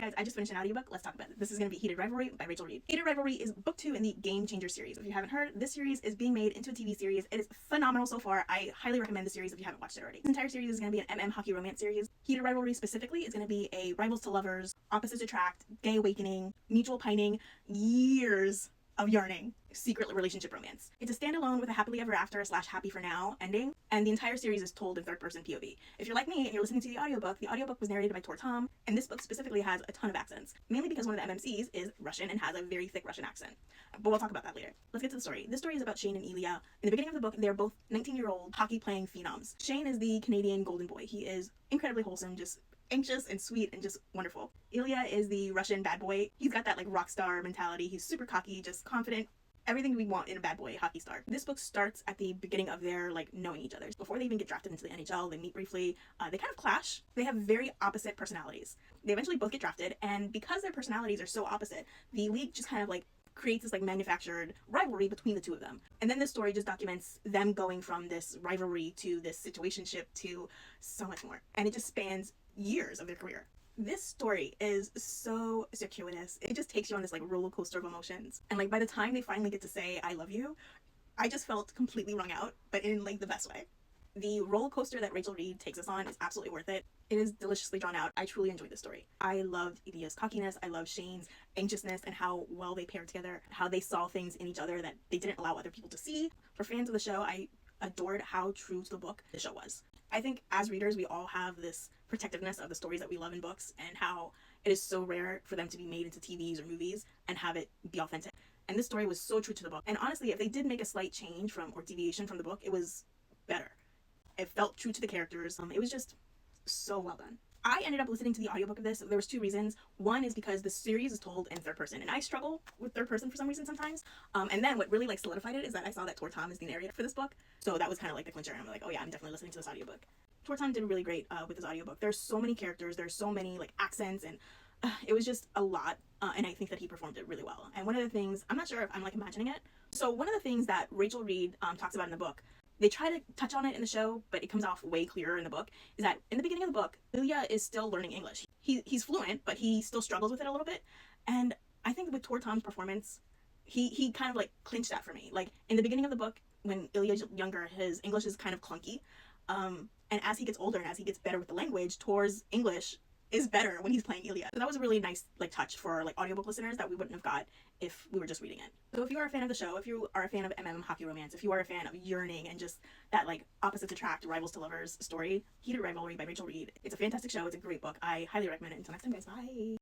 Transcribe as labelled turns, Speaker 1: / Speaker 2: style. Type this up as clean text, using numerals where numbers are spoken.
Speaker 1: guys, I just finished an audiobook. Let's talk about it. This is going to be Heated Rivalry by Reid. Heated Rivalry is book 2 in the Game Changer series. If you haven't heard, this series is being made into a TV series. It is phenomenal so far. I highly recommend the series if you haven't watched it already. This entire series is going to be an hockey romance series. Heated Rivalry specifically is going to be a rivals to lovers, opposites attract, gay awakening, mutual pining, years of yearning, secret relationship romance. It's a standalone with a happily ever after / happy for now ending, and the entire series is told in Person POV. If you're like me and you're listening to the audiobook was narrated by Tor Thom, and this book specifically has a ton of accents, mainly because one of the MMCs is Russian and has a very thick Russian accent. But we'll talk about that later. Let's get to the story. This story is about Shane and Ilya. In the beginning of the book, they're both 19-year-old hockey-playing phenoms. Shane is the Canadian golden boy. He is incredibly wholesome, just anxious and sweet and just wonderful. Ilya is the Russian bad boy. He's got that like rock star mentality. He's super cocky, just confident. Everything we want in a bad boy hockey star. This book starts at the beginning of their like knowing each other. Before they even get drafted into the NHL, they meet briefly. They kind of clash. They have very opposite personalities. They eventually both get drafted, and because their personalities are so opposite, the league just kind of like creates this like manufactured rivalry between the two of them. And then this story just documents them going from this rivalry to this situationship to so much more. And it just spans years of their career. This story is so circuitous. It just takes you on this like roller coaster of emotions. And like by the time they finally get to say I love you, I just felt completely wrung out, but in like the best way. The roller coaster that Reid takes us on is absolutely worth it. It is deliciously drawn out. I truly enjoyed this story. I loved Ilya's cockiness. I loved Shane's anxiousness and how well they paired together, how they saw things in each other that they didn't allow other people to see. For fans of the show, I adored how true to the book the show was. I think as readers, we all have this protectiveness of the stories that we love in books and how it is so rare for them to be made into TVs or movies and have it be authentic. And this story was so true to the book. And honestly, if they did make a slight change from or deviation from the book, it was better. It felt true to the characters. It was just so well done. I ended up listening to the audiobook of this. There was 2 reasons. One is because the series is told in third person, and I struggle with third person for some reason sometimes. And then what really like solidified it is that I saw that Tor Thom is the narrator for this book. So that was kind of like the clincher. And I'm like, oh yeah, I'm definitely listening to this audiobook. Tor Thom did really great with this audiobook. There's so many characters, there's so many like accents, and it was just a lot. And I think that he performed it really well. And one of the things, I'm not sure if I'm like imagining it. So one of the things that Reid talks about in the book, they try to touch on it in the show, but it comes off way clearer in the book, is that in the beginning of the book, Ilya is still learning English. He's fluent, but he still struggles with it a little bit. And I think with Tor Thom's performance, he kind of like clinched that for me. Like in the beginning of the book, when Ilya's younger, his English is kind of clunky. And as he gets older and as he gets better with the language, Tor's English is better when he's playing Ilya. So that was a really nice like touch for like audiobook listeners that we wouldn't have got if we were just reading it. So if you are a fan of the show, if you are a fan of hockey romance, if you are a fan of yearning and just that like opposites attract, rivals to lovers story, Heated Rivalry by Reid. It's a fantastic show. It's a great book. I highly recommend it. Until next time, guys. Bye.